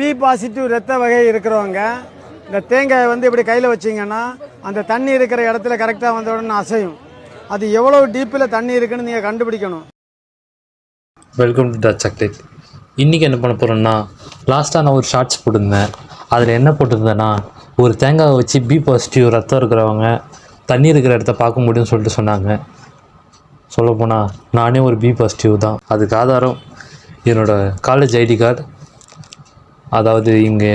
B positive ரத்த வகை இருக்கிறவங்க இந்த தேங்காயை வந்து இப்படி கையில் வச்சிங்கன்னா அந்த தண்ணி இருக்கிற இடத்துல கரெக்டாக வந்த உடனே அசையும். அது எவ்வளோ டீப்பில் தண்ணி இருக்குன்னு நீங்கள் கண்டுபிடிக்கணும். Welcome to dark chocolate. இன்றைக்கி என்ன பண்ண போகிறோன்னா, லாஸ்ட்டாக நான் ஒரு ஷார்ட்ஸ் போட்டிருந்தேன். அதில் என்ன போட்டிருந்தேன்னா, ஒரு தேங்காயை வச்சு பி பாசிட்டிவ் ரத்தம் இருக்கிறவங்க தண்ணி இருக்கிற இடத்த பார்க்க முடியும்னு சொல்லிட்டு சொன்னாங்க. சொல்லப்போனால் நானே ஒரு பி பாசிட்டிவ் தான். அதுக்கு ஆதாரம் என்னோடய காலேஜ் ஐடி கார்டு. அதாவது இங்கே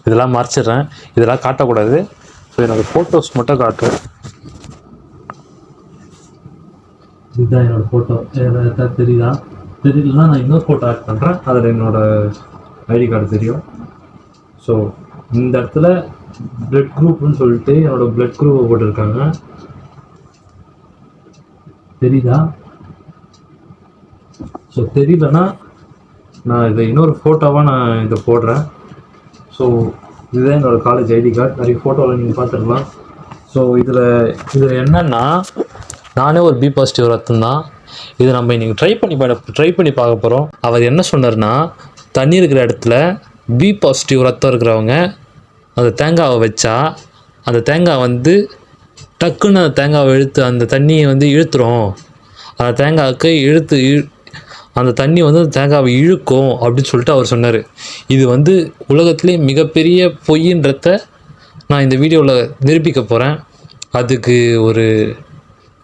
இதெல்லாம் மறைச்சிட்றேன், இதெல்லாம் காட்டக்கூடாது. ஸோ என்னோடய ஃபோட்டோஸ் மட்டும் காட்டுறேன். இதுதான் என்னோடய ஃபோட்டோ. தெரியுதா? தெரியலன்னா நான் இன்னொரு ஃபோட்டோ ஆட் பண்ணுறேன், அதில் என்னோடய ஐடி கார்டு தெரியும். ஸோ இந்த இடத்துல பிளட் குரூப்னு சொல்லிட்டு என்னோடய பிளட் குரூப்பை போட்டிருக்காங்க. தெரியுதா? ஸோ தெரியலன்னா நான் இதை இன்னொரு ஃபோட்டோவாக நான் இதை போடுறேன். ஸோ இதுதான் என்னோடய காலேஜ் ஐடி கார்டு. நிறைய ஃபோட்டோவில் நீங்கள் பார்த்துருக்கலாம். ஸோ இதில் என்னென்னா, நானே ஒரு பி பாசிட்டிவ் ரத்தம் தான். இதை நம்ம இன்றைக்கி ட்ரை பண்ணி பார்க்க போகிறோம். அவர் என்ன சொன்னார்னா, தண்ணி இருக்கிற இடத்துல பி பாசிட்டிவ் ரத்தம் இருக்கிறவங்க அந்த தேங்காவை வச்சா அந்த தேங்காய் வந்து டக்குன்னு அந்த தேங்காவை அந்த தண்ணியை வந்து இழுத்துரும். அந்த தேங்காவுக்கு அந்த தண்ணி வந்து அந்த தேங்காவை இழுக்கும் அப்படின்னு சொல்லிட்டு அவர் சொன்னார். இது வந்து உலகத்திலே மிகப்பெரிய பொய்ன்றத நான் இந்த வீடியோவில் நிரூபிக்க போகிறேன். அதுக்கு ஒரு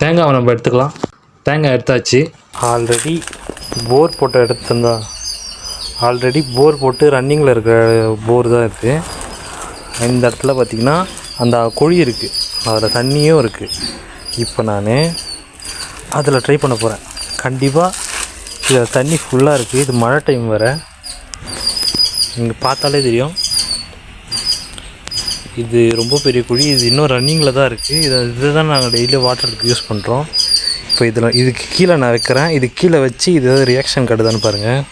தேங்காவை நம்ம எடுத்துக்கலாம். தேங்காய் எடுத்தாச்சு. ஆல்ரெடி போர் போட்டு ரன்னிங்கில் இருக்கிற போர் தான் இருக்குது. இந்த இடத்துல பார்த்திங்கன்னா அந்த குழி இருக்குது, அதில் தண்ணியும் இருக்குது. இப்போ நான் அதில் ட்ரை பண்ண போகிறேன். கண்டிப்பாக இதில் தண்ணி ஃபுல்லாக இருக்குது. இது மழை டைம் வேறு, இங்கே பார்த்தாலே தெரியும். இது ரொம்ப பெரிய குழி. இது இன்னும் ரன்னிங்கில் தான் இருக்குது. இதை தான் நாங்கள் டெய்லி வாட்டருக்கு யூஸ் பண்ணுறோம். இப்போ இதுக்கு கீழே நான் வைக்கிறேன். இது கீழே வச்சு இது ஏதாவது ரியாக்ஷன் காட்டுதான்னு பாருங்கள்.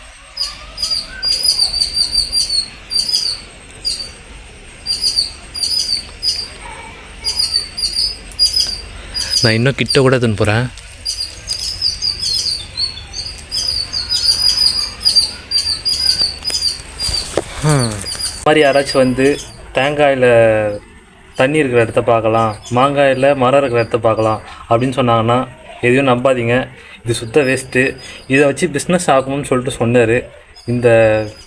நான் இன்னும் கிட்ட கூட எடுத்துன்னு போகிறேன். மாதிரி யாராச்சும் வந்து தேங்காயில் தண்ணி இருக்கிற இடத்த பார்க்கலாம், மாங்காயில் மரம் இருக்கிற இடத்த பார்க்கலாம் அப்படின்னு சொன்னாங்கன்னா எதையும் நம்பாதீங்க. இது சுத்த வேஸ்ட்டு. இதை வச்சு பிஸ்னஸ் ஆகணும்னு சொல்லிட்டு சொன்னார். இந்த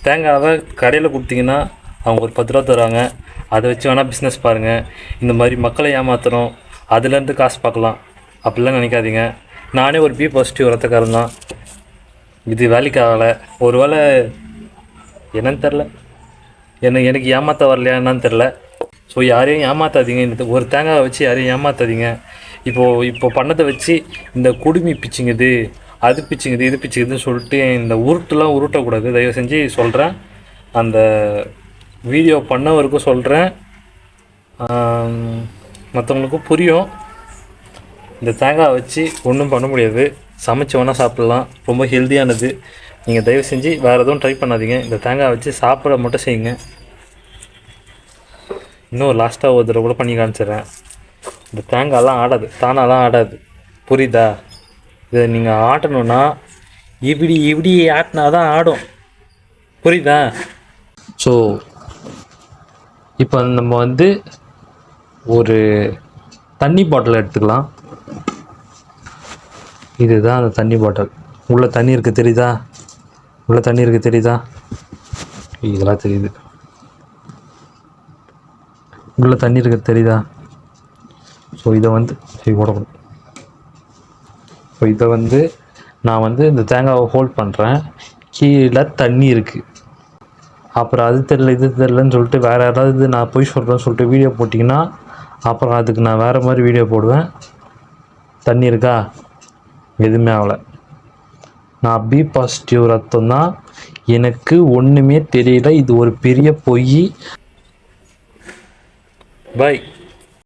தேங்காவை கடையில் கொடுத்தீங்கன்னா அவங்க ஒரு 10 ரூபா தருவாங்க. அதை வச்சு வேணால் பிஸ்னஸ் பாருங்கள். இந்த மாதிரி மக்களை ஏமாத்துகிறோம், அதுலேருந்து காசு பார்க்கலாம் அப்படிலாம் நினைக்காதீங்க. நானே ஒரு பி பாசிட்டிவ் ரத்தக்காரன் தான். இது வேலைக்கு ஆகலை. ஒரு வேளை என்னன்னு தெரில, எனக்கு ஏமாற்ற வரலையா என்னன்னு தெரில. ஸோ யாரையும் ஏமாற்றாதீங்க. இந்த ஒரு தேங்காயை வச்சு யாரையும் ஏமாற்றாதீங்க. இப்போ பண்ணதை வச்சு இந்த குடுமி பிச்சுங்குது, அது பிச்சுங்குது, இது பிச்சுக்குதுன்னு சொல்லிட்டு இந்த உருட்டுலாம் உருட்டக்கூடாது. தயவு செஞ்சு சொல்கிறேன். அந்த வீடியோ பண்ணவருக்கும் சொல்கிறேன், மற்றவங்களுக்கும் புரியும். இந்த தேங்காய் வச்சு ஒன்றும் பண்ண முடியாது. சமைச்சு வேணால் சாப்பிட்லாம், ரொம்ப ஹெல்த்தியானது. நீங்கள் தயவு செஞ்சு வேறு எதுவும் ட்ரை பண்ணாதீங்க. இந்த தேங்காய் வச்சு சாப்பிட மட்டும் செய்யுங்க. இன்னும் லாஸ்ட்டாக ஒரு தடவை கூட பண்ணி காமிச்சிடுறேன். இந்த தேங்காயெல்லாம் ஆடாது, தானாலாம் ஆடாது. புரியுதா? இதை நீங்கள் ஆட்டணுன்னா இப்படி ஆட்டினா தான் ஆடும். புரியுதா? ஸோ இப்போ நம்ம வந்து ஒரு தண்ணி பாட்டில் எடுத்துக்கலாம். இதுதான் அந்த தண்ணி பாட்டில். உள்ளே தண்ணி இருக்குது, தெரியுதா? உள்ளே தண்ணி இருக்குது, தெரியுதா? இதெல்லாம் தெரியுது. உள்ளே தண்ணி இருக்குது, தெரியுதா? ஸோ இதை வந்து ஓடக்கூடாது. ஸோ இதை வந்து நான் வந்து இந்த தேங்காவை ஹோல்ட் பண்ணுறேன். கீழே தண்ணி இருக்குது. அப்புறம் அது தெரில இது தெரிலன்னு சொல்லிட்டு வேறு யாராவது நான் போய் சொல்கிறேன்னு சொல்லிட்டு வீடியோ போட்டிங்கன்னா அப்புறம் அதுக்கு நான் வேறு மாதிரி வீடியோ போடுவேன். தண்ணி இருக்கா? எதுவுமே ஆகலை. நான் பி பாசிட்டிவ் ரத்தம் தான். எனக்கு ஒன்றுமே தெரியல. இது ஒரு பெரிய பொய். பாய்.